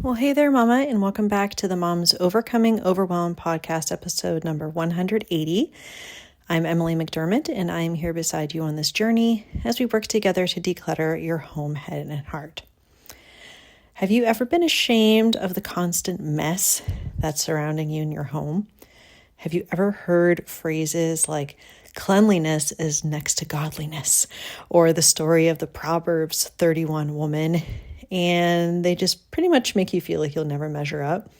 Well, hey there, Mama, and welcome back to the Mom's Overcoming Overwhelm podcast, episode number 180. I'm Emily McDermott, and I am here beside you on this journey as we work together to declutter your home, head, and heart. Have you ever been ashamed of the constant mess that's surrounding you in your home? Have you ever heard phrases like cleanliness is next to godliness, or the story of the Proverbs 31 woman, and they just pretty much make you feel like you'll never measure up?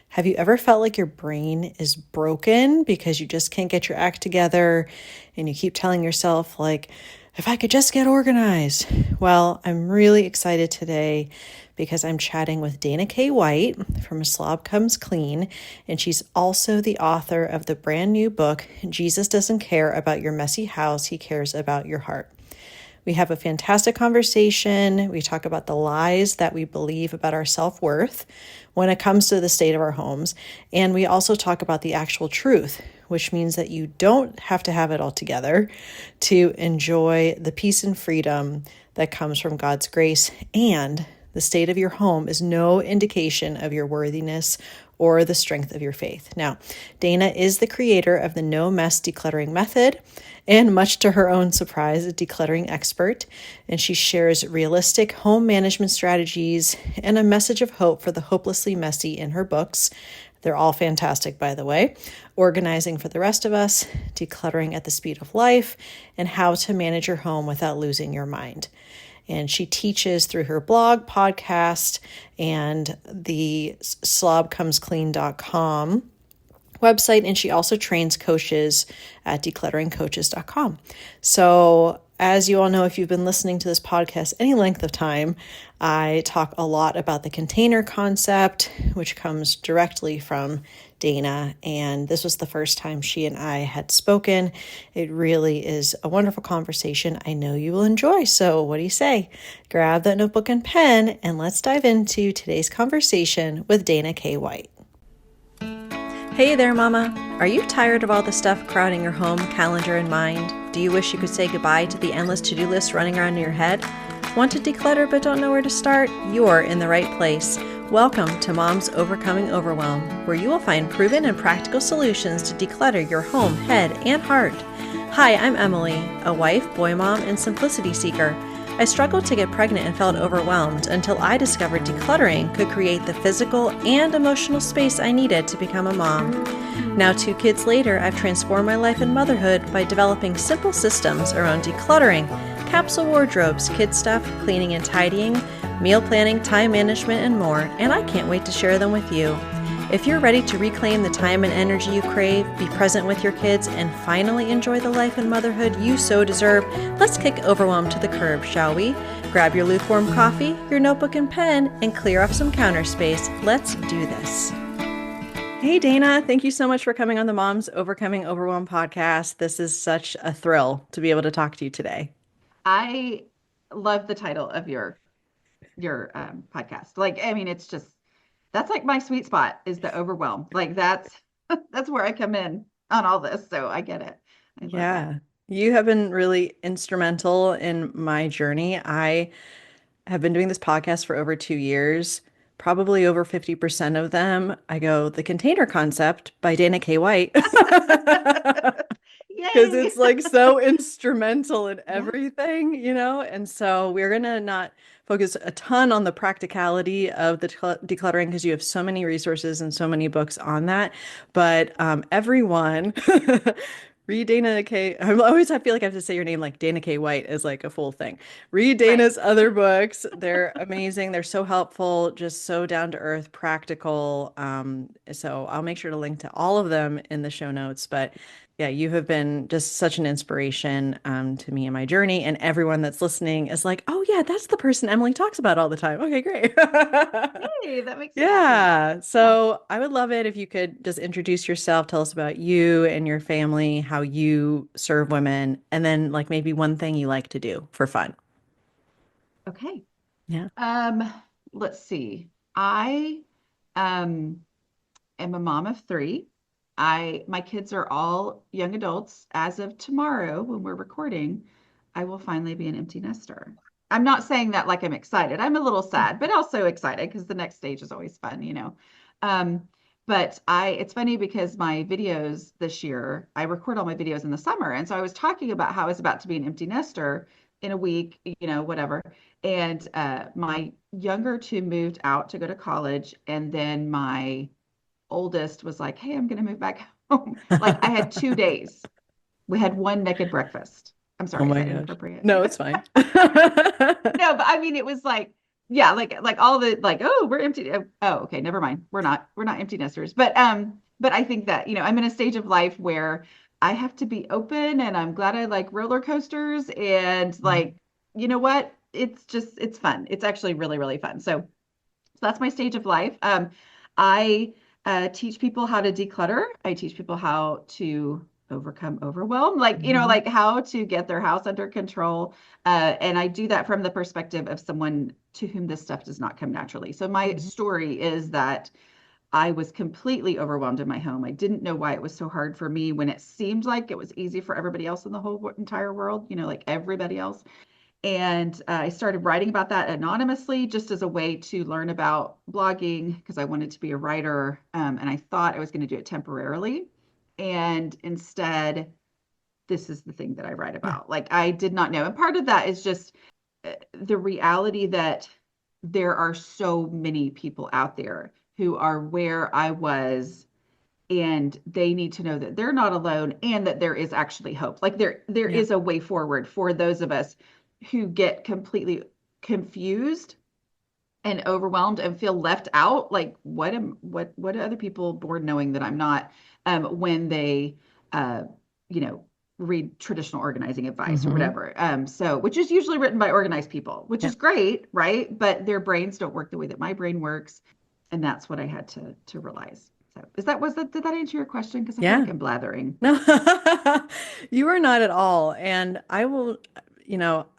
Have you ever felt like your brain is broken because you just can't get your act together and you keep telling yourself, like, if I could just get organized? Well, I'm really excited today because I'm chatting with Dana K. White from Slob Comes Clean, and she's also the author of the brand new book, Jesus Doesn't Care About Your Messy House, He Cares About Your Heart. We have a fantastic conversation. We talk about the lies that we believe about our self-worth when it comes to the state of our homes. And we also talk about the actual truth, which means that you don't have to have it all together to enjoy the peace and freedom that comes from God's grace. And the state of your home is no indication of your worthiness or the strength of your faith. Now, Dana is the creator of the No Mess Decluttering Method, and much to her own surprise, a decluttering expert. And she shares realistic home management strategies and a message of hope for the hopelessly messy in her books. They're all fantastic, by the way. Organizing for the Rest of Us, Decluttering at the Speed of Life, and How to Manage Your Home Without Losing Your Mind. And she teaches through her blog, podcast, and the slobcomesclean.com website. And she also trains coaches at declutteringcoaches.com. So as you all know, if you've been listening to this podcast any length of time, I talk a lot about the container concept, which comes directly from Dana. And this was the first time she and I had spoken. It really is a wonderful conversation I know you will enjoy. So what do you say? Grab that notebook and pen, and let's dive into today's conversation with Dana K. White. Hey there, Mama. Are you tired of all the stuff crowding your home, calendar, and mind? Do you wish you could say goodbye to the endless to-do list running around in your head? Want to declutter but don't know where to start? You're in the right place. Welcome to Mom's Overcoming Overwhelm, where you will find proven and practical solutions to declutter your home, head, and heart. Hi, I'm Emily, a wife, boy mom, and simplicity seeker. I struggled to get pregnant and felt overwhelmed until I discovered decluttering could create the physical and emotional space I needed to become a mom. Now, 2 kids later, I've transformed my life and motherhood by developing simple systems around decluttering, capsule wardrobes, kid stuff, cleaning and tidying, meal planning, time management, and more, and I can't wait to share them with you. If you're ready to reclaim the time and energy you crave, be present with your kids, and finally enjoy the life and motherhood you so deserve, let's kick overwhelm to the curb, shall we? Grab your lukewarm coffee, your notebook and pen, and clear up some counter space. Let's do this. Hey, Dana, thank you so much for coming on the Mom's Overcoming Overwhelm podcast. This is such a thrill to be able to talk to you today. I love the title of your podcast. Like, I mean, it's just that's like my sweet spot is the overwhelm. Like that's where I come in on all this. So I get it. I love that. You have been really instrumental in my journey. I have been doing this podcast for over 2 years. Probably over 50% of them, I go, The Container Concept by Dana K. White. Because Yay. it's like so instrumental in Yeah. everything, And so we're going to not focus a ton on the practicality of the decluttering because you have so many resources and so many books on that. But everyone, read Dana K. I feel like I have to say your name like Dana K. White is like a full thing. Read Right. Dana's other books. They're amazing. They're so helpful, just so down to earth, practical. So I'll make sure to link to all of them in the show notes. But yeah, you have been just such an inspiration to me in my journey. And everyone that's listening is like, oh, yeah, that's the person Emily talks about all the time. Okay, great. Hey, that makes me happy. Yeah. Yeah. So I would love it if you could just introduce yourself, tell us about you and your family, how you serve women, and then like maybe one thing you like to do for fun. Okay. Yeah. Um, let's see. I um am a mom of 3. My kids are all young adults. As of tomorrow, when we're recording, I will finally be an empty nester. I'm not saying that like I'm excited. I'm a little sad, but also excited because the next stage is always fun, you know. Um, but it's funny because my videos this year, I record all my videos in the summer. And so I was talking about how I was about to be an empty nester in a week, you know, whatever. And my younger two moved out to go to college. And then my oldest was like, hey, I'm going to move back home. Like I had 2 days. We had one naked breakfast. I'm Oh sorry, is my that gosh. inappropriate? No, it's fine. No, but I mean, it was like, yeah, like all the like, oh, we're empty. Oh, okay, never mind. We're not empty nesters. But I think that, you know, I'm in a stage of life where I have to be open, and I'm glad I like roller coasters, and like, you know what? It's fun. It's actually really, really fun. So that's my stage of life. I teach people how to declutter. I teach people how to overcome overwhelm, like, you know, Mhm. like how to get their house under control. And I do that from the perspective of someone to whom this stuff does not come naturally. So my Mhm. story is that I was completely overwhelmed in my home. I didn't know why it was so hard for me when it seemed like it was easy for everybody else in the whole entire world, you know, like everybody else. And I started writing about that anonymously just as a way to learn about blogging because I wanted to be a writer. And I thought I was going to do it temporarily. And instead, this is the thing that I write Yeah. about. Like, I did not know. And part of that is just the reality that there are so many people out there who are where I was, and they need to know that they're not alone and that there is actually hope. Like there Yeah. is a way forward for those of us who get completely confused and overwhelmed and feel left out. Like what are other people bored knowing that I'm not, when they uh you know read traditional organizing advice or Hmm. whatever. So which is usually written by organized people, which Yeah. is great, right? But their brains don't work the way that my brain works, and that's what I had to realize. So did that answer your question? Because I feel Yeah. like I'm blathering. No, you are not at all. And I will,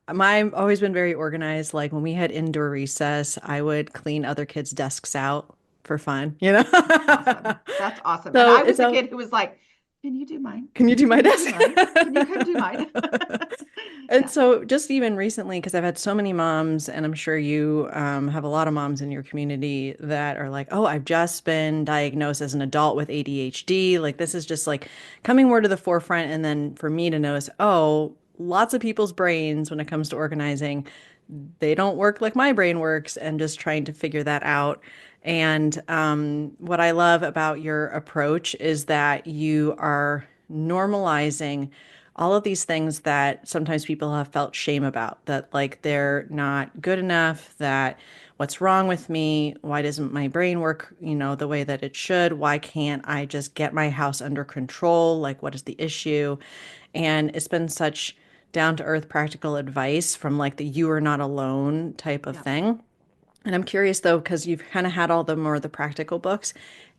I've always been very organized. Like when we had indoor recess, I would clean other kids' desks out for fun, you know? That's awesome. That's awesome. And So I it's was a a, kid who was like, can you do mine? can you do my Can you do desk? mine? Can you come do mine? And Yeah. so just even recently, because I've had so many moms, and I'm sure you have a lot of moms in your community that are like, oh, I've just been diagnosed as an adult with ADHD. Like this is just like coming more to the forefront. And then for me to notice, oh, lots of people's brains when it comes to organizing, they don't work like my brain works, and just trying to figure that out. And what I love about your approach is that you are normalizing all of these things that sometimes people have felt shame about, that like they're not good enough, that what's wrong with me? Why doesn't my brain work, the way that it should? Why can't I just get my house under control? Like, what is the issue? And it's been such down to earth practical advice from like the you are not alone type of Yeah. thing. And I'm curious though, because you've kind of had all the more the practical books.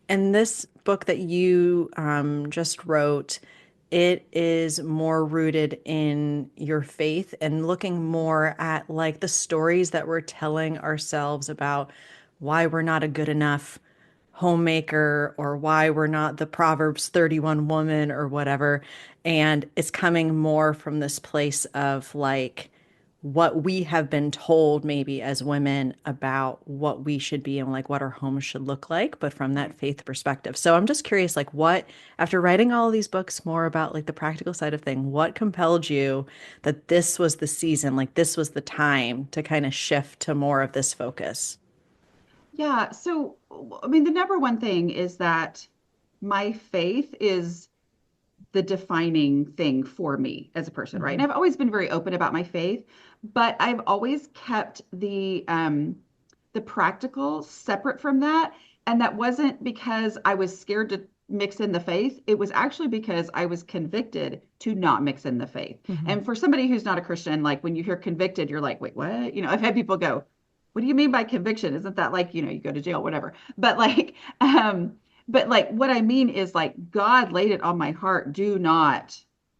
And this book that you just wrote, it is more rooted in your faith and looking more at like the stories that we're telling ourselves about why we're not a good enough homemaker or why we're not the Proverbs 31 woman or whatever. And it's coming more from this place of like what we have been told maybe as women about what we should be and like what our homes should look like, but from that Right. faith perspective. So I'm just curious, like what, after writing all of these books more about like the practical side of thing, what compelled you that this was the season, like this was the time to kind of shift to more of this focus? Yeah. So, I mean, the number one thing is that my faith is the defining thing for me as a person, right? And Hmm. I've always been very open about my faith, but I've always kept the practical separate from that. And that wasn't because I was scared to mix in the faith. It was actually because I was convicted to not mix in the faith. Hmm. And for somebody who's not a Christian, like when you hear convicted, you're like, wait, what? You know, I've had people go, what do you mean by conviction? Isn't that like, you know, you go to jail, whatever. But like what I mean is like God laid it on my heart, do not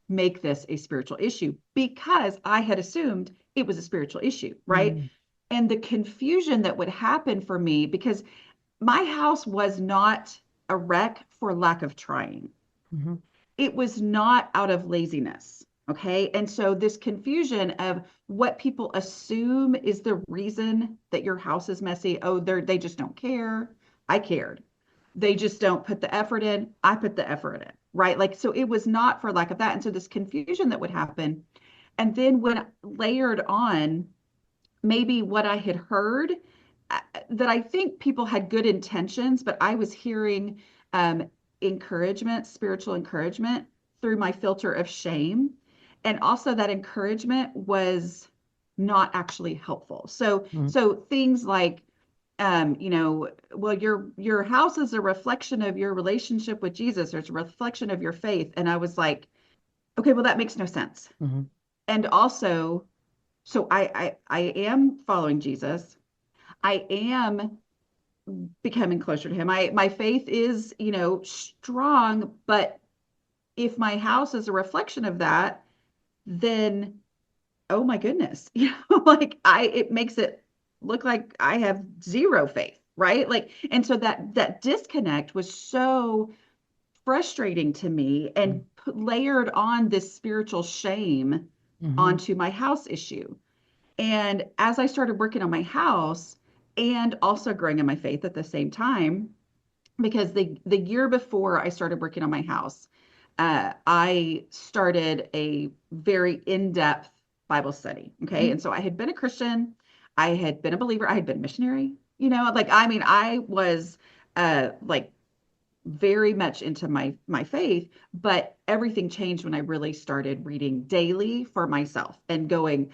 make this a spiritual issue because I had assumed it was a spiritual issue, right? Hmm. And the confusion that would happen for me because my house was not a wreck for lack of trying. Hmm. It was not out of laziness. Okay. And so this confusion of what people assume is the reason that your house is messy. Oh, they just don't care. I cared. They just don't put the effort in. I put the effort in. Right. Like, so it was not for lack of that. And so this confusion that would happen. And then when layered on maybe what I had heard, that I think people had good intentions, but I was hearing um, encouragement, spiritual encouragement through my filter of shame. And also that encouragement was not actually helpful. So, Mm. so things like, well, your house is a reflection of your relationship with Jesus, or it's a reflection of your faith. And I was like, okay, well, that makes no sense. Mhm. And also, so I am following Jesus. I am becoming closer to him. My faith is, strong, but if my house is a reflection of that, then oh my goodness, like it makes it look like I have zero faith, right? Like, and so that disconnect was so frustrating to me and layered on this spiritual shame Mhm. onto my house issue. And as I started working on my house and also growing in my faith at the same time, because the year before I started working on my house, I started a very in-depth Bible study. Okay. Mhm. And so I had been a Christian, I had been a believer, I had been a missionary, like I mean, I was like very much into my faith, but everything changed when I really started reading daily for myself and going,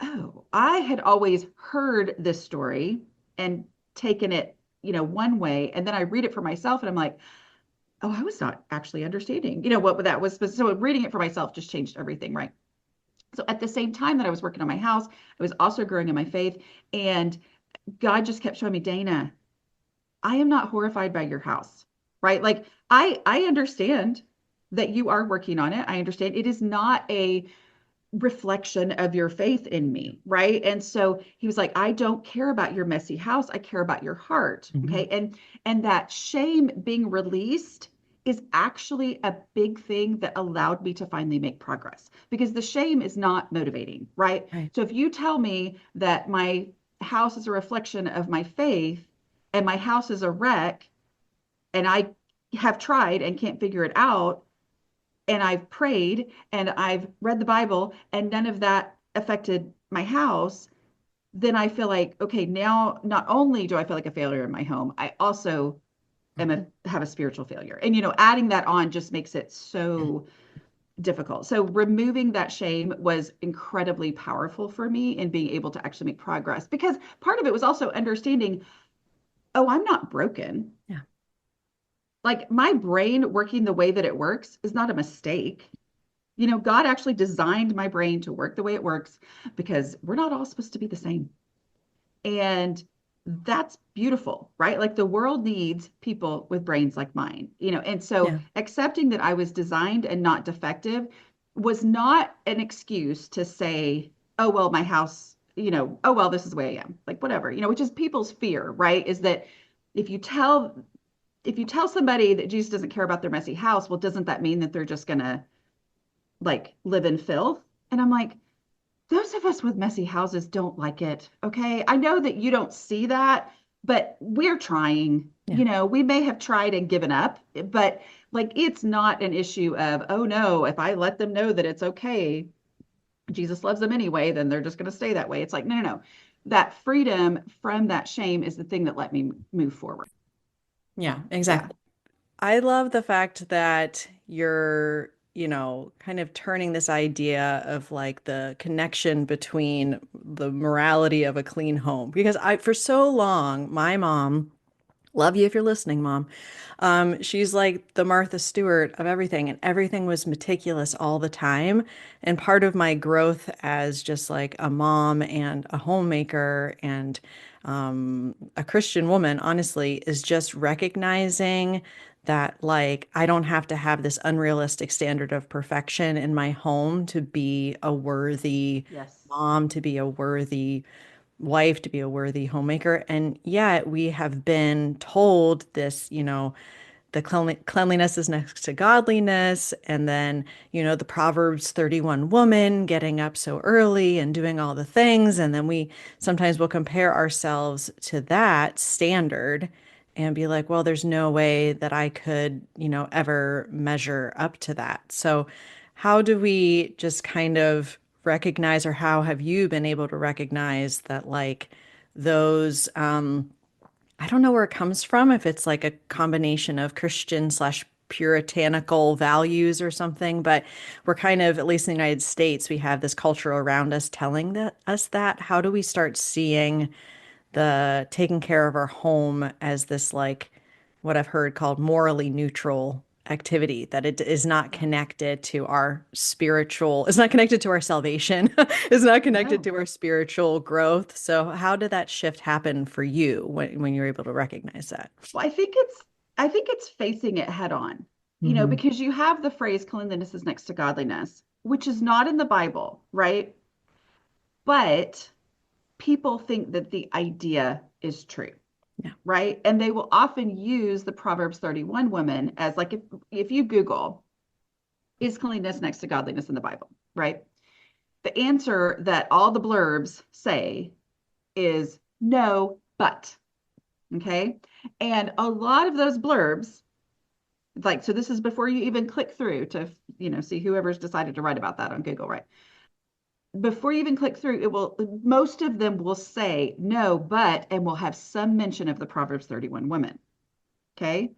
oh, I had always heard this story and taken it, one way. And then I read it for myself and I'm like, oh, I was not actually understanding, what that was. So reading it for myself just changed everything, right? So at the same time that I was working on my house, I was also growing in my faith. And God just kept showing me, Dana, I am not horrified by your house, right? Like I understand that you are working on it. I understand it is not a reflection of your faith in me, right? And so he was like, I don't care about your messy house, I care about your heart. Mhm. Okay. And that shame being released is actually a big thing that allowed me to finally make progress, because the shame is not motivating, right? Right. So if you tell me that my house is a reflection of my faith and my house is a wreck, and I have tried and can't figure it out, and I've prayed and I've read the Bible and none of that affected my house, then I feel like, okay, now not only do I feel like a failure in my home, I also Mhm. have a spiritual failure. And adding that on just makes it Yeah. so difficult. So removing that shame was incredibly powerful for me in being able to actually make progress, because part of it was also understanding, oh, I'm not broken. Yeah. Like my brain working the way that it works is not a mistake. God actually designed my brain to work the way it works, because we're not all supposed to be the same. And that's beautiful, right? Like the world needs people with brains like mine, and so Yeah. accepting that I was designed and not defective was not an excuse to say, oh, well, my house, oh, well, this is the way I am, like whatever, which is people's fear, right? Is that if you tell if you tell somebody that Jesus doesn't care about their messy house, well, doesn't that mean that they're just gonna like live in filth? And I'm like, those of us with messy houses don't like it. Okay. I know that you don't see that, but we're trying. Yeah. We may have tried and given up, but like it's not an issue of, oh no, if I let them know that it's okay, Jesus loves them anyway, then they're just going to stay that way. It's like, no, no, no. That freedom from that shame is the thing that let me move forward. Yeah, Yeah. exactly. I love the fact that you're, kind of turning this idea of like the connection between the morality of a clean home. Because for so long, my mom, love you if you're listening, Mom. She's like the Martha Stewart of everything, and everything was meticulous all the time. And part of my growth as just like a mom and a homemaker and a Christian woman, honestly, is just recognizing that like I don't have to have this unrealistic standard of perfection in my home to be a worthy Yes. mom, to be a worthy wife, to be a worthy homemaker. And yet we have been told this, the cleanliness is next to godliness. And then, the Proverbs 31 woman getting up so early and doing all the things. And then we sometimes will compare ourselves to that standard and be like, well, there's no way that I could, ever measure up to that. So, how do we just kind of recognize, or how have you been able to recognize that, like, those, I don't know where it comes from, if it's like a combination of Christian slash puritanical values or something, but we're kind of, at least in the United States, we have this culture around us telling that. How do we start seeing the taking care of our home as this, like, what I've heard called morally neutral activity, that it is not connected to our spiritual, it's not connected to our salvation, it's not connected No. to our spiritual growth. So how did that shift happen for you when you're able to recognize that? Well, I think it's facing it head on, Hmm. because you have the phrase cleanliness is next to godliness, which is not in the Bible, right? But people think that the idea is true, Yeah. right? And they will often use the Proverbs 31 woman as, like, if you Google, is cleanliness next to godliness in the Bible, right? The answer that all the blurbs say is no, but. Okay. And a lot of those blurbs, like, so this is before you even click through to, see whoever's decided to write about that on Google, right? Before you even click through, most of them will say no, but, and will have some mention of the Proverbs 31 woman. Okay.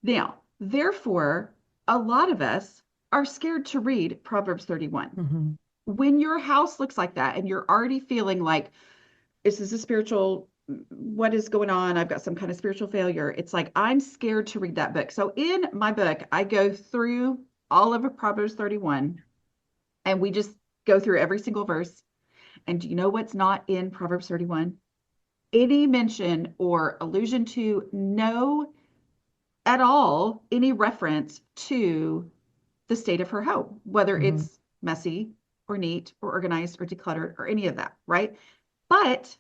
Now, therefore, a lot of us are scared to read Proverbs 31. Hmm. When your house looks like that and you're already feeling like, this is a spiritual, what is going on? I've got some kind of spiritual failure. It's like, I'm scared to read that book. So in my book, I go through all of Proverbs 31, and we just go through every single verse. And do you know what's not in Proverbs 31? Any mention or allusion to, no, at all, any reference to the state of her home, whether Hmm. it's messy or neat or organized or decluttered or any of that, right? But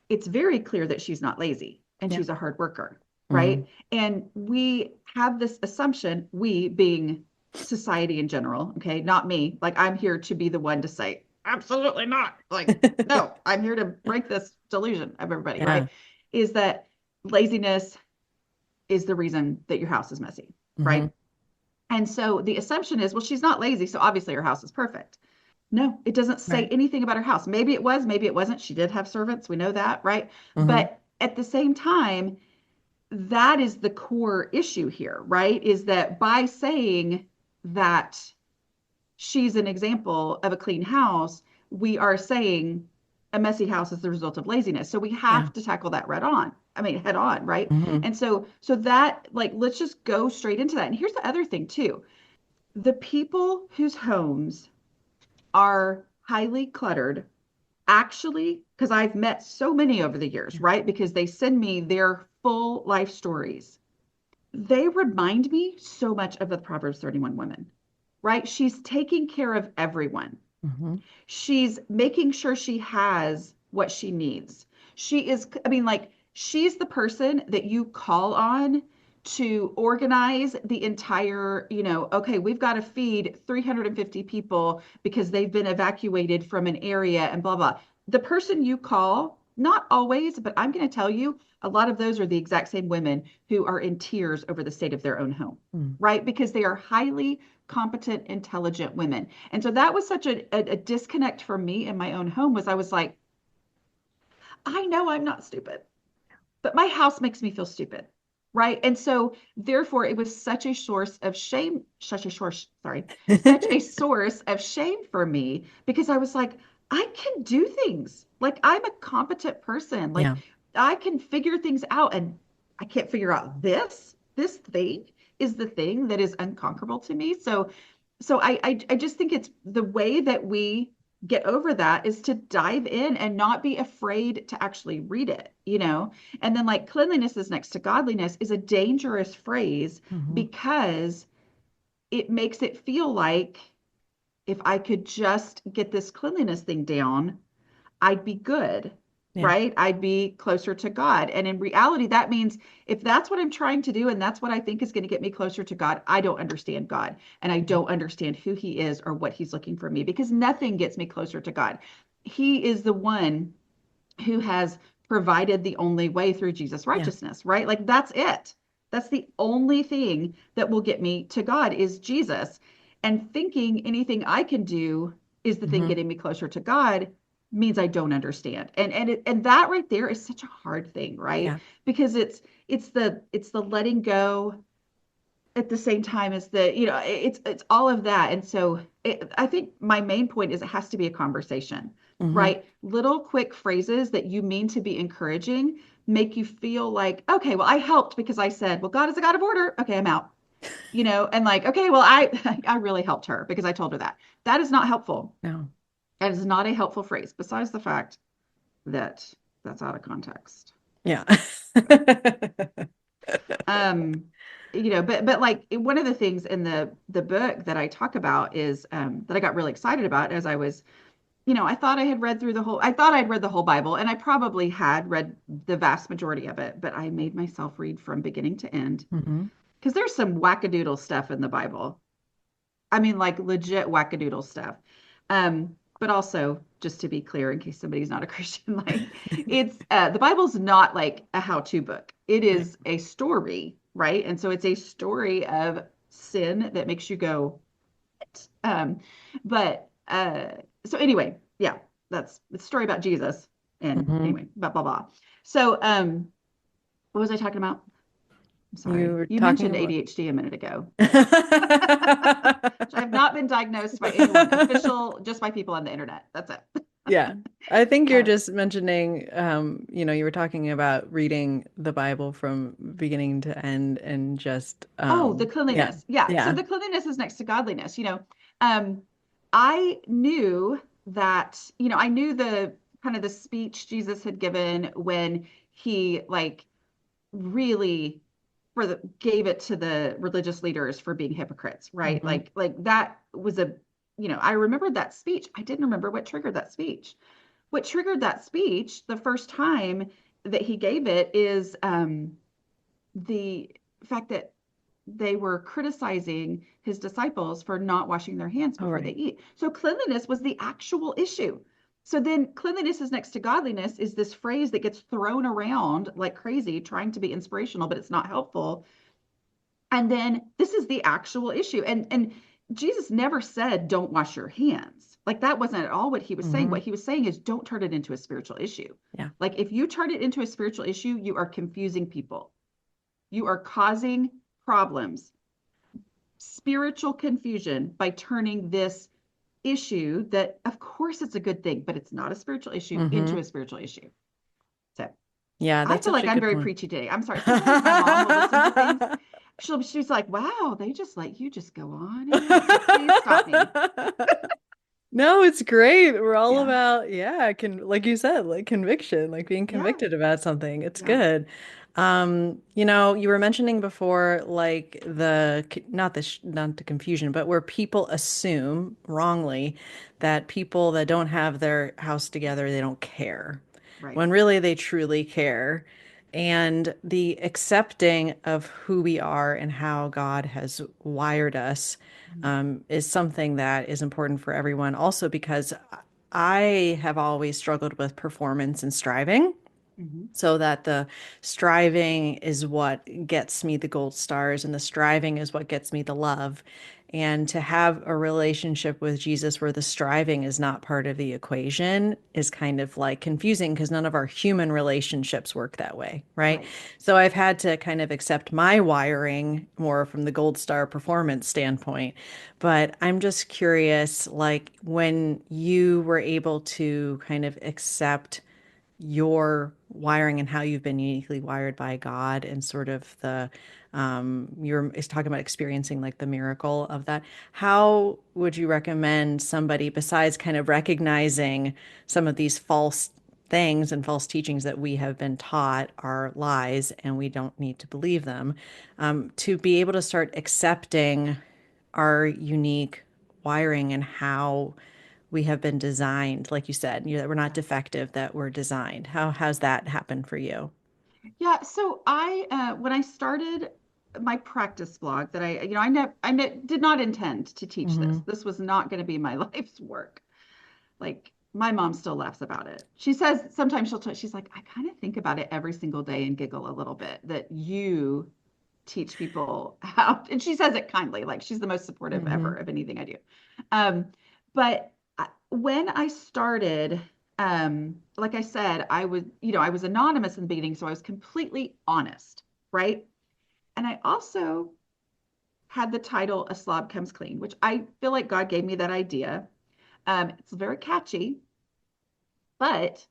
it's very clear that she's not lazy and Yeah. she's a hard worker, Hmm. right? And we have this assumption, we being society in general, okay, not me. Like, I'm here to be the one to say, absolutely not. Like, no, I'm here to break this delusion of everybody, Yeah. right? Is that laziness is the reason that your house is messy, Hmm. right? And so the assumption is, well, she's not lazy, so obviously her house is perfect. No, it doesn't say Right. anything about her house. Maybe it was, maybe it wasn't. She did have servants. We know that, right? Hmm. But at the same time, that is the core issue here, right? Is that by saying that she's an example of a clean house, we are saying a messy house is the result of laziness. So we Yeah. have to tackle that right on. I mean, head on, right? Hmm. And so that, like, let's just go straight into that. And here's the other thing too. The people whose homes are highly cluttered, actually, because I've met so many over the years, Yeah. right? Because they send me their full life stories. They remind me so much of the Proverbs 31 women, right? She's taking care of everyone. Hmm. She's making sure she has what she needs. She is, I mean, like, she's the person that you call on to organize the entire, okay, we've got to feed 350 people because they've been evacuated from an area and blah, blah. The person you call, not always, but I'm going to tell you, a lot of those are the exact same women who are in tears over the state of their own home, Mm. right? Because they are highly competent, intelligent women. And so that was such a disconnect for me in my own home. Was I was like, I know I'm not stupid, but my house makes me feel stupid. Right. And so therefore it was such a source of shame, such a source of shame for me, because I was like, I can do things. Like, I'm a competent person. Like, Yeah. I can figure things out, and I can't figure out this thing is the thing that is unconquerable to me. So I just think it's the way that we get over that is to dive in and not be afraid to actually read it. And then, like, cleanliness is next to godliness is a dangerous phrase Hmm. because it makes it feel like, if I could just get this cleanliness thing down, I'd be good. Yeah. right? I'd be closer to God. And in reality, that means if that's what I'm trying to do and that's what I think is going to get me closer to God, I don't understand God and I don't understand who he is or what he's looking for me because nothing gets me closer to God. He is the one who has provided the only way through Jesus' Yeah. righteousness, right? Like that's it. That's the only thing that will get me to God is Jesus. And thinking anything I can do is the thing Hmm. getting me closer to God means I don't understand. And that right there is such a hard thing, right? Yeah. Because it's the letting go at the same time as it's all of that. And so I think my main point is it has to be a conversation, Hmm. right? Little quick phrases that you mean to be encouraging make you feel like, okay, well, I helped because I said, well, God is a God of order. Okay, I'm out. And like, okay, well, I really helped her because I told her that. That is not helpful. No. That is not a helpful phrase, besides the fact that that's out of context. Yeah. So, um, but like one of the things in the book that I talk about is that I got really excited about as I was, I thought I thought I'd read the whole Bible, and I probably had read the vast majority of it, but I made myself read from beginning to end Hmm. because there's some wackadoodle stuff in the Bible. I mean, like legit wackadoodle stuff. But also, just to be clear, in case somebody's not a Christian, like it's the Bible's not like a how-to book. It Right. is a story, right? And so it's a story of sin that makes you go, "What?" But so anyway, yeah, that's the story about Jesus. And Hmm. anyway, blah blah blah. So what was I talking about? I'm You sorry. were You talking mentioned about. ADHD a minute ago. I have not been diagnosed by anyone official, just by people on the internet. That's it. Yeah. I think you're Uh, just mentioning, you were talking about reading the Bible from beginning to end and just, oh, the yeah, cleanliness. Yeah. So yeah. the cleanliness is next to godliness. Um, I knew that, I knew the kind of the speech Jesus had given when he like really gave it to the religious leaders for being hypocrites, right? Hmm. Like that was I remembered that speech. I didn't remember what triggered that speech. What triggered that speech the first time that he gave it is the fact that they were criticizing his disciples for not washing their hands Oh, before they right. eat. So cleanliness was the actual issue. So then cleanliness is next to godliness is this phrase that gets thrown around like crazy, trying to be inspirational, but it's not helpful. And then this is the actual issue. And Jesus never said, don't wash your hands. Like that wasn't at all what he was saying. Hmm. What he was saying is, don't turn it into a spiritual issue. Yeah. Like if you turn it into a spiritual issue, you are confusing people. You are causing problems, spiritual confusion by turning this issue that, of course, it's a good thing, but it's not a spiritual issue into Hmm. a spiritual issue. So Yeah, I that's feel such like a I'm good very point. preachy today. I'm sorry. Sometimes my mom will listen to things. She's like, wow, they just let you just go on and on. So please stop me. No, it's great. We're all Yeah. about, yeah, like you said, like conviction, like being Yeah. convicted about something. It's Yeah. good. You were mentioning before, like not the confusion, but where people assume wrongly that people that don't have their house together, they don't care, Right. when really they truly care. And the accepting of who we are and how God has wired us Mhm. is something that is important for everyone. Also, because I have always struggled with performance and striving, Mhm. so that the striving is what gets me the gold stars, and the striving is what gets me the love. And to have a relationship with Jesus where the striving is not part of the equation is kind of like confusing because none of our human relationships work that way, right? Right. So I've had to kind of accept my wiring more from the gold star performance standpoint. But I'm just curious, like when you were able to kind of accept your wiring and how you've been uniquely wired by God, and sort of you're is talking about experiencing like the miracle of that. How would you recommend somebody, besides kind of recognizing some of these false things and false teachings that we have been taught are lies and we don't need to believe them, to be able to start accepting our unique wiring and how we have been designed, like you said, that we're not defective, that we're designed. How's that happened for you? Yeah, so when I started my practice blog that did not intend to teach this. Hmm. This was not going to be my life's work. Like my mom still laughs about it. She says sometimes she's like, I kind of think about it every single day and giggle a little bit that you teach people how, and she says it kindly, like she's the most supportive ever Hmm. of anything I do. But when I started, like I said, I was anonymous in the beginning, so I was completely honest, right? And I also had the title A Slob Comes Clean, which I feel like God gave me that idea. It's very catchy, but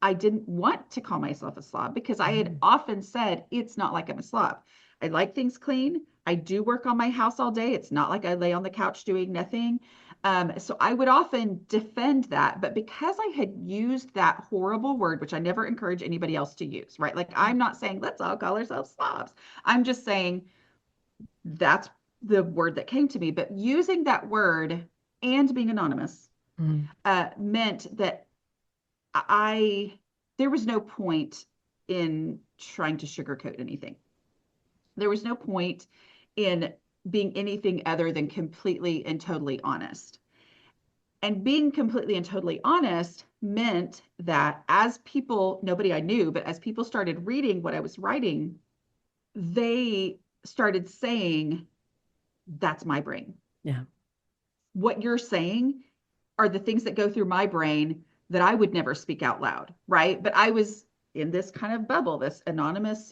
I didn't want to call myself a slob because I had often said it's not like I'm a slob. I like things clean. I do work on my house all day. It's not like I lay on the couch doing nothing. So I would often defend that. But because I had used that horrible word, which I never encourage anybody else to use, right? Like I'm not saying let's all call ourselves slobs. I'm just saying that's the word that came to me. But using that word and being anonymous Hmm. meant that I there was no point in trying to sugarcoat anything. There was no point in being anything other than completely and totally honest. And being completely and totally honest meant that as people, nobody I knew, but as people started reading what I was writing, they started saying, that's my brain. Yeah. What you're saying are the things that go through my brain that I would never speak out loud, right? But I was in this kind of bubble, this anonymous,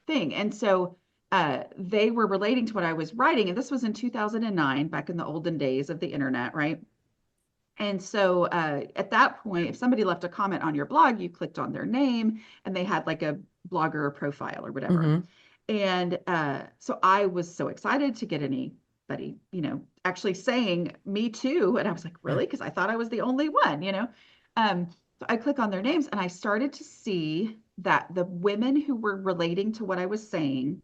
thing. And so they were relating to what I was writing. And this was in 2009, back in the olden days of the internet, right? And so at that point, if somebody left a comment on your blog, you clicked on their name and they had like a blogger profile or whatever. Hmm. And so I was so excited to get anybody, actually saying me too. And I was like, Yeah. really? Because I thought I was the only one. So I click on their names and I started to see that the women who were relating to what I was saying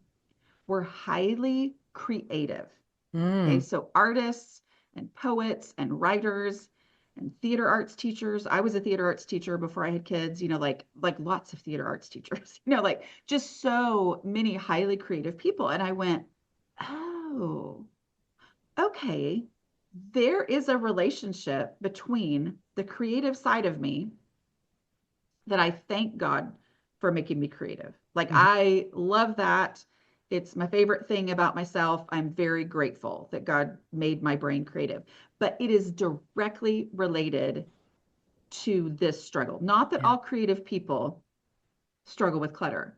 were highly creative. Okay, Mm. so artists and poets and writers and theater arts teachers. I was a theater arts teacher before I had kids, like lots of theater arts teachers, like just so many highly creative people. And I went, oh, okay. There is a relationship between the creative side of me that I thank God for making me creative. Like Mhm. I love that. It's my favorite thing about myself. I'm very grateful that God made my brain creative, but it is directly related to this struggle. Not that Yeah. all creative people struggle with clutter,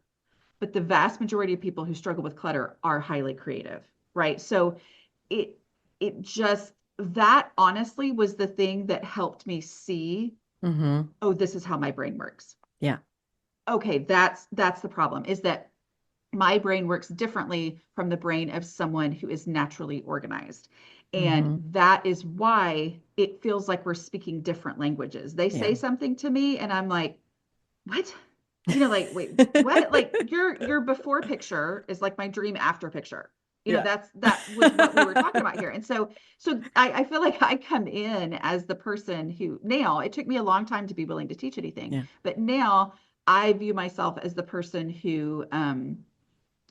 but the vast majority of people who struggle with clutter are highly creative, right? So it it just that honestly was the thing that helped me see, Hmm. oh, this is how my brain works. Yeah. Okay, that's the problem is that my brain works differently from the brain of someone who is naturally organized. And Hmm. that is why it feels like we're speaking different languages. They Yeah. say something to me and I'm like, what? Like, wait, what? Like your before picture is like my dream after picture. Yeah. That was what we were talking about here. And so I feel like I come in as the person who now it took me a long time to be willing to teach anything, Yeah. but now I view myself as the person who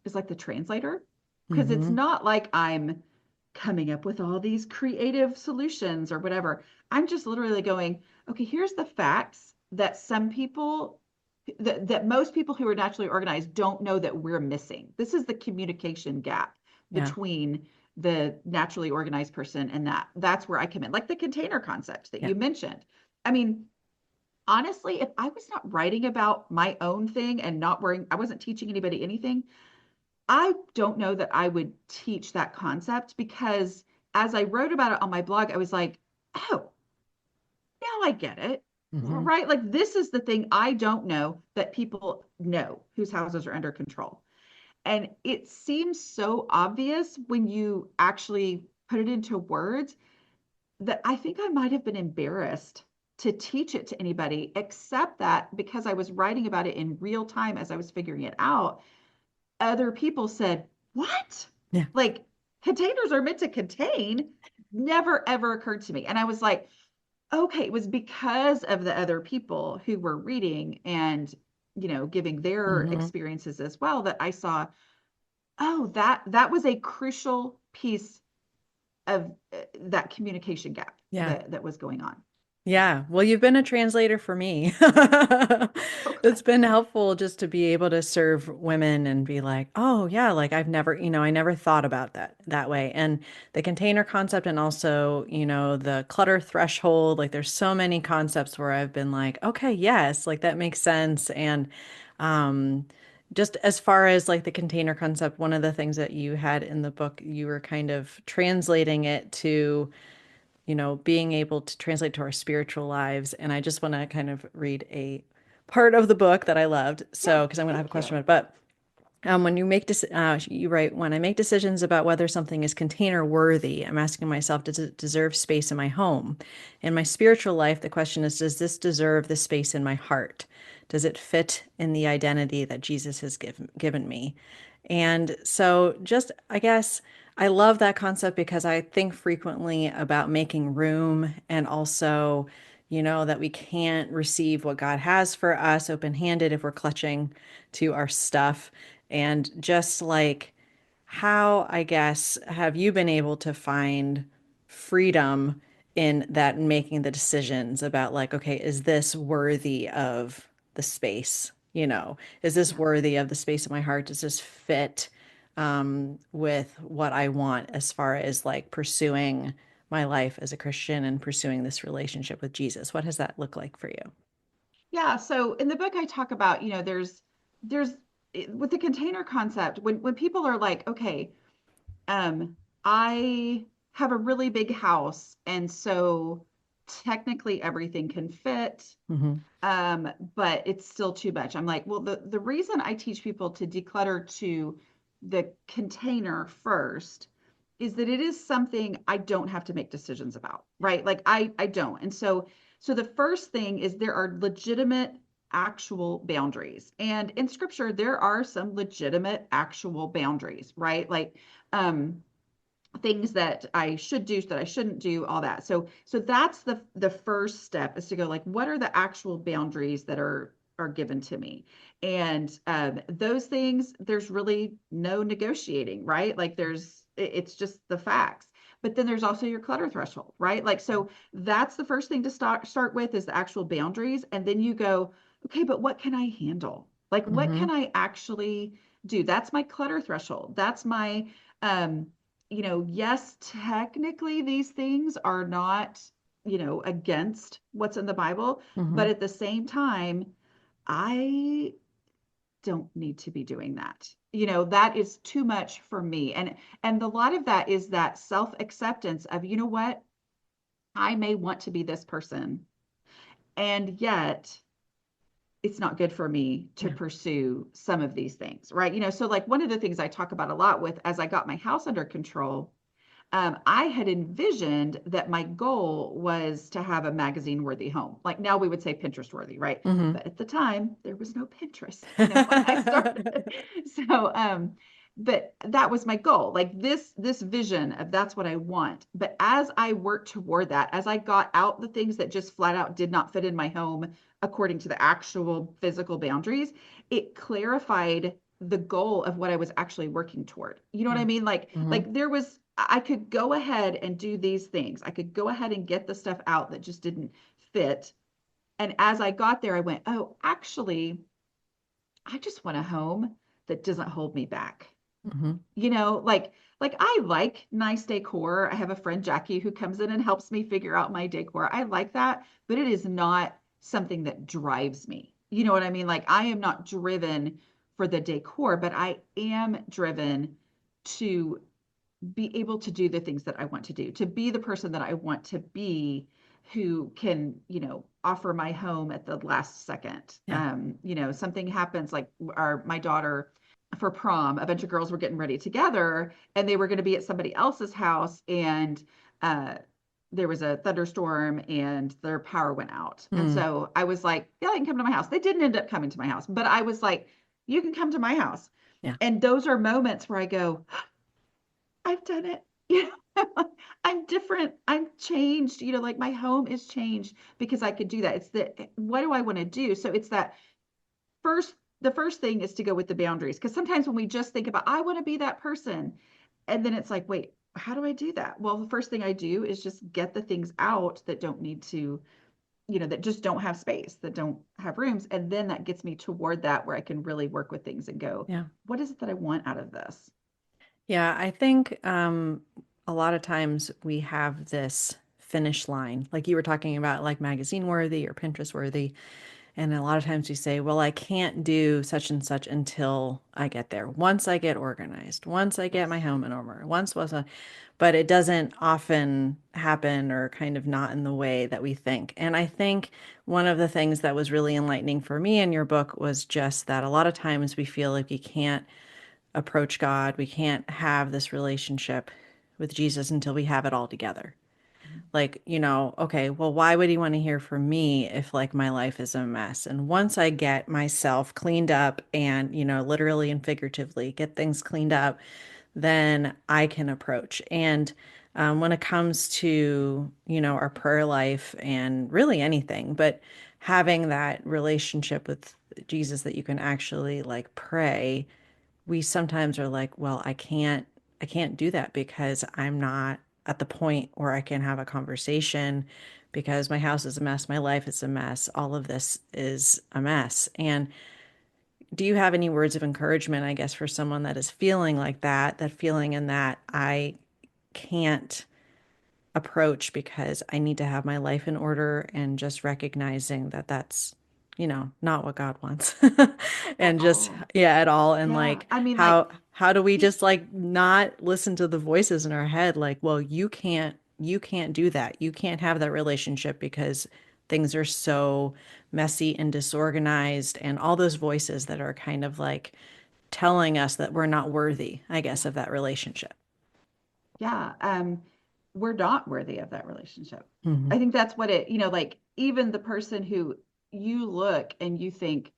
is like the translator because it's Hmm. not like I'm coming up with all these creative solutions or whatever. I'm just literally going, okay, here's the facts that some people that most people who are naturally organized don't know that we're missing. This is the communication gap Yeah. between the naturally organized person and that's where I come in. Like the container concept that Yeah. you mentioned. I mean, honestly, if I was not writing about my own thing and not worrying, I wasn't teaching anybody anything, I don't know that I would teach that concept because as I wrote about it on my blog, I was like, oh, now I get it. Hmm. Right? Like this is the thing I don't know that people know whose houses are under control. And it seems so obvious when you actually put it into words that I think I might have been embarrassed to teach it to anybody, except that because I was writing about it in real time as I was figuring it out, other people said, what? Yeah. Like containers are meant to contain. never ever occurred to me. And I was like, okay, it was because of the other people who were reading and, giving their Hmm. experiences as well that I saw, oh, that was a crucial piece of that communication gap Yeah. that was going on. Yeah, well, you've been a translator for me. Oh, It's good. been helpful just to be able to serve women and be like, oh, yeah, like I've never, I never thought about that way. And the container concept and also, the clutter threshold, like there's so many concepts where I've been like, okay, yes, like that makes sense. And um just as far as like the container concept, one of the things that you had in the book, you were kind of translating it to being able to translate to our spiritual lives. And I just want to kind of read a part of the book that I loved. Yeah, So, because I'm going to have a thank question you. about it. But when you write, when I make decisions about whether something is container worthy, I'm asking myself, does it deserve space in my home? In my spiritual life, the question is, does this deserve the space in my heart? Does it fit in the identity that Jesus has given me? And so, just, I guess, I love that concept because I think frequently about making room and also, that we can't receive what God has for us open handed if we're clutching to our stuff. And just like, how, I guess, have you been able to find freedom in that, making the decisions about like, okay, is this worthy of the space? Is this Yeah. worthy of the space of my heart? Does this fit with what I want as far as like pursuing my life as a Christian and pursuing this relationship with Jesus? What does that look like for you? Yeah. So in the book, I talk about, there's with the container concept, when people are like, okay, um, I have a really big house, and so technically everything can fit, Hmm. but it's still too much. I'm like, well, the reason I teach people to declutter to the container first is that it is something I don't have to make decisions about, right? Like I don't. And so the first thing is there are legitimate actual boundaries. And in scripture there are some legitimate actual boundaries, right? Like um things that I should do, that I shouldn't do, all that. So that's the first step, is to go like, what are the actual boundaries that are given to me? And those things, there's really no negotiating, right? Like it's just the facts. But then there's also your clutter threshold, right? Like, so that's the first thing to start with, is the actual boundaries. And then you go, okay, but what can I handle? Like, what Hmm. can I actually do? That's my clutter threshold. That's my um yes, technically these things are not, against what's in the Bible, but Hmm. at the same time, I don't need to be doing that. That is too much for me. And a lot of that is that self-acceptance of, you know what? I may want to be this person, and yet it's not good for me to Yeah. pursue some of these things, right? So like one of the things I talk about a lot with, as I got my house under control, I had envisioned that my goal was to have a magazine worthy home. Like now we would say Pinterest worthy, right? Hmm. But at the time there was no Pinterest, when I started. So, but that was my goal, like this vision of that's what I want. But as I worked toward that, as I got out the things that just flat out did not fit in my home according to the actual physical boundaries, it clarified the goal of what I was actually working toward. You know what Yeah. I mean? Like Hmm. like there was, I could go ahead and do these things. I could go ahead and get the stuff out that just didn't fit. And as I got there, I went, oh, actually, I just want a home that doesn't hold me back. Hmm. Like I like nice decor. I have a friend, Jackie, who comes in and helps me figure out my decor. I like that, but it is not something that drives me. You know what I mean? Like I am not driven for the decor, but I am driven to be able to do the things that I want to do, to be the person that I want to be, who can, offer my home at the last second. Yeah. Something happens, like my daughter, for prom, a bunch of girls were getting ready together and they were going to be at somebody else's house, and uh there was a thunderstorm and their power went out. And Mm. so I was like, yeah, they can come to my house. They didn't end up coming to my house, but I was like, you can come to my house. Yeah. And those are moments where I go, I've done it. I'm different. I'm changed. Like my home is changed because I could do that. It's the what do I want to do? So it's that first, the first thing is to go with the boundaries. Because sometimes when we just think about, I want to be that person, and then it's like, wait, how do I do that? Well, the first thing I do is just get the things out that don't need to, that just don't have space, that don't have rooms. And then that gets me toward that where I can really work with things and go, Yeah. what is it that I want out of this? Yeah, I think a lot of times we have this finish line, like you were talking about, like magazine worthy or Pinterest worthy. And a lot of times we say, well, I can't do such and such until I get there. Once I get organized, once I get my Yes. home in order, but it doesn't often happen or kind of not in the way that we think. And I think one of the things that was really enlightening for me in your book was just that a lot of times we feel like we can't approach God, we can't have this relationship with Jesus until we have it all together. Like, okay, well, why would he want to hear from me if like my life is a mess? And once I get myself cleaned up and, literally and figuratively get things cleaned up, then I can approach. And when it comes to, our prayer life and really anything, but having that relationship with Jesus that you can actually like pray, we sometimes are like, well, I can't do that because I'm not at the point where I can have a conversation because my house is a mess, my life is a mess, all of this is a mess. And do you have any words of encouragement, I guess, for someone that is feeling like that feeling in that I can't approach because I need to have my life in order and just recognizing that that's, not what God wants. At And just, all. yeah, at all. And Yeah. like, I mean, like, how do we he's, just like not listen to the voices in our head? Like, well, you can't do that. You can't have that relationship because things are so messy and disorganized and all those voices that are kind of like telling us that we're not worthy, I guess, yeah. of that relationship. Yeah. We're not worthy of that relationship. Hmm. I think that's what like even the person who you look and you think,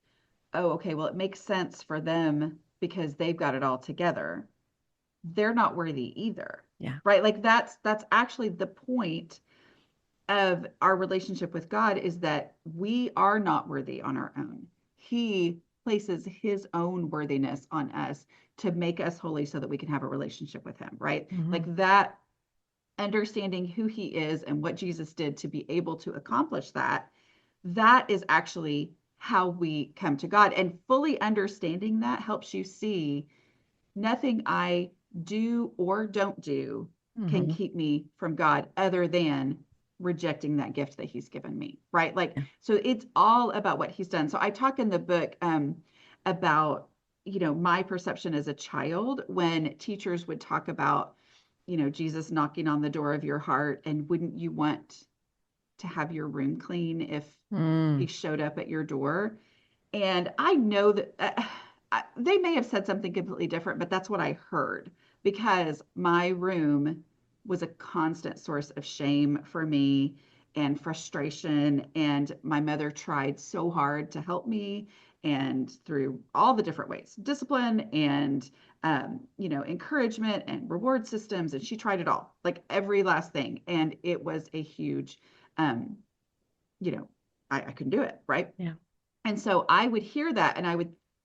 oh, okay, well, it makes sense for them because they've got it all together. They're not worthy either. Yeah. Right? Like that's actually the point of our relationship with God is that we are not worthy on our own. He places his own worthiness on us to make us holy so that we can have a relationship with him, right? Hmm. Like that understanding who he is and what Jesus did to be able to accomplish that, that is actually how we come to God. And fully understanding that helps you see nothing I do or don't do can Hmm. keep me from God other than rejecting that gift that he's given me, right? Like, Yeah. so it's all about what he's done. So I talk in the book about, my perception as a child when teachers would talk about, Jesus knocking on the door of your heart and wouldn't you want to have your room clean if he Mm. showed up at your door? And I know that they may have said something completely different, but that's what I heard because my room was a constant source of shame for me and frustration. And my mother tried so hard to help me and through all the different ways, discipline and encouragement and reward systems. And she tried it all, like every last thing. And it was a huge, um, you know, I couldn't do it, right? Yeah. And so I would hear that and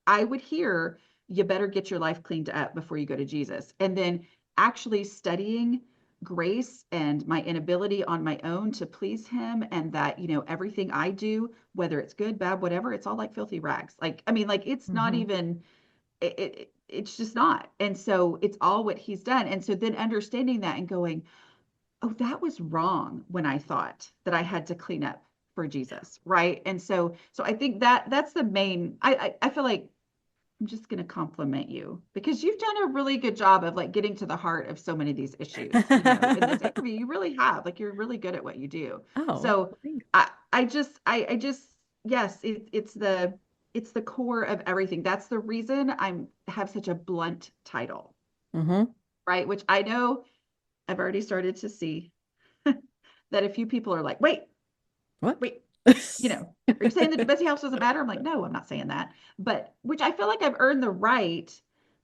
I would hear you better get your life cleaned up before you go to Jesus. And then actually studying grace and my inability on my own to please him and that, everything I do, whether it's good, bad, whatever, it's all like filthy rags. Like I mean like it's not Hmm. even it's just not. And so it's all what he's done. And so then understanding that and going, oh, that was wrong when I thought that I had to clean up for Jesus, right? And so I think that's the main. I feel like I'm just going to compliment you because you've done a really good job of like getting to the heart of so many of these issues, in this interview. You really have. Like you're really good at what you do. Oh, So thanks. I just yes, it's the core of everything. That's the reason I'm have such a blunt title, Hmm. right? Which I know I've already started to see that a few people are like, wait, What? wait, are you saying the Betsy house doesn't matter? I'm like, no, I'm not saying that. But which I feel like I've earned the right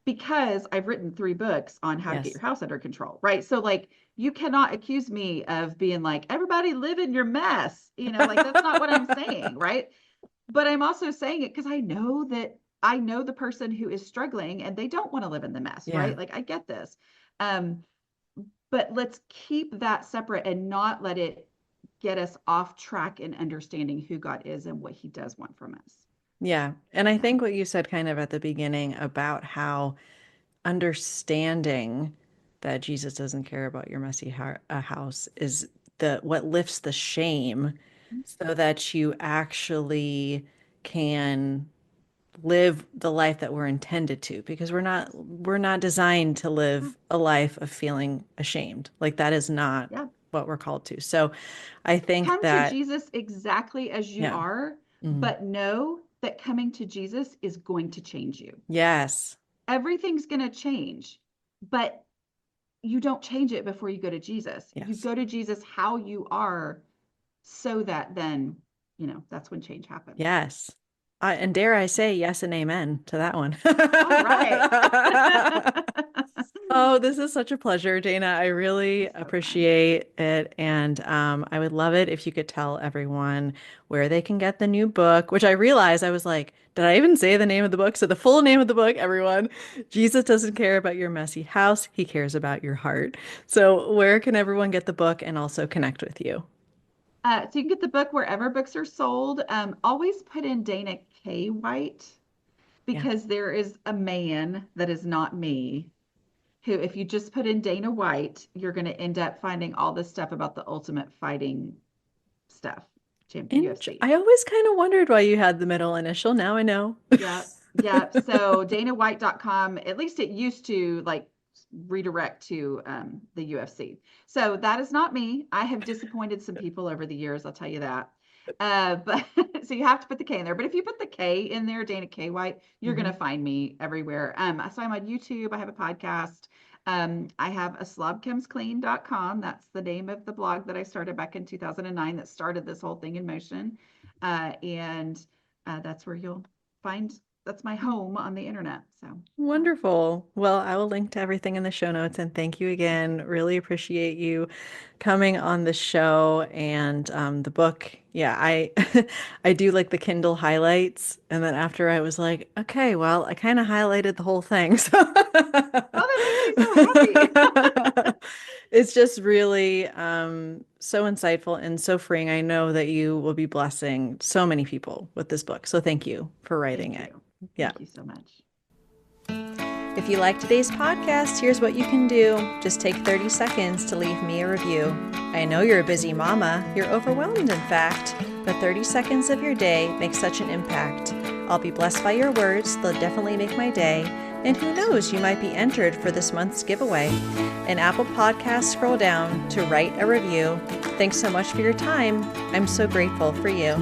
because I've written 3 books on how to get Yes. your house under control, right? So like, you cannot accuse me of being like, everybody live in your mess. Like that's not what I'm saying, right? But I'm also saying it because I know the person who is struggling and they don't want to live in the mess, Yeah. right? Like I get this. Um, but let's keep that separate and not let it get us off track in understanding who God is and what he does want from us. Yeah. And I Yeah. think what you said kind of at the beginning about how understanding that Jesus doesn't care about your messy house is the what lifts the shame so that you actually can live the life that we're intended to, because we're not designed to Yeah. live a life of feeling ashamed. Like that is not Yeah. what we're called to. So I think Come to that, Jesus exactly as you yeah. are, Mhm. but know that coming to Jesus is going to change you. Yes. Everything's going to change, but you don't change it before you go to Jesus. You Yes. go to Jesus how you are so that then, that's when change happens. Yes. And dare I say yes and amen to that one. All right. Oh, this is such a pleasure, Dana. I really It's so fun. appreciate it. And I would love it if you could tell everyone where they can get the new book, which I realized I was like, did I even say the name of the book? So the full name of the book, everyone, Jesus doesn't care about your messy house. He cares about your heart. So where can everyone get the book and also connect with you? So you can get the book wherever books are sold. Always put in Dana K. White Yeah. because there is a man that is not me who, if you just put in Dana White, you're going to end up finding all this stuff about the ultimate fighting stuff, And UFC. I always kind of wondered why you had the middle initial. Now I know. Yep. Yep. So danawhite.com, at least it used to like redirect to the UFC. So that is not me. I have disappointed some people over the years, I'll tell you that. But so you have to put the K in there. But if you put the K in there, Dana K White, you're Mhm. gonna find me everywhere. So I'm on YouTube, I have a podcast. I have a slobcomesclean.com. That's the name of the blog that I started back in 2009 that started this whole thing in motion. And that's where you'll find that's my home on the internet. So yeah. Wonderful. Well, I will link to everything in the show notes, and thank you again. Really appreciate you coming on the show and the book. Yeah, I I do like the Kindle highlights, and then after I was like, okay, well, I kind of highlighted the whole thing. So Oh, that makes me so happy. it's just really so insightful and so freeing. I know that you will be blessing so many people with this book. So thank you for writing Thank it. you. Yeah. Thank you so much. If you like today's podcast, here's what you can do. Just take 30 seconds to leave me a review. I know you're a busy mama, you're overwhelmed in fact, but 30 seconds of your day makes such an impact. I'll be blessed by your words, they'll definitely make my day. And who knows, you might be entered for this month's giveaway. In Apple Podcasts, scroll down to write a review. Thanks so much for your time. I'm so grateful for you.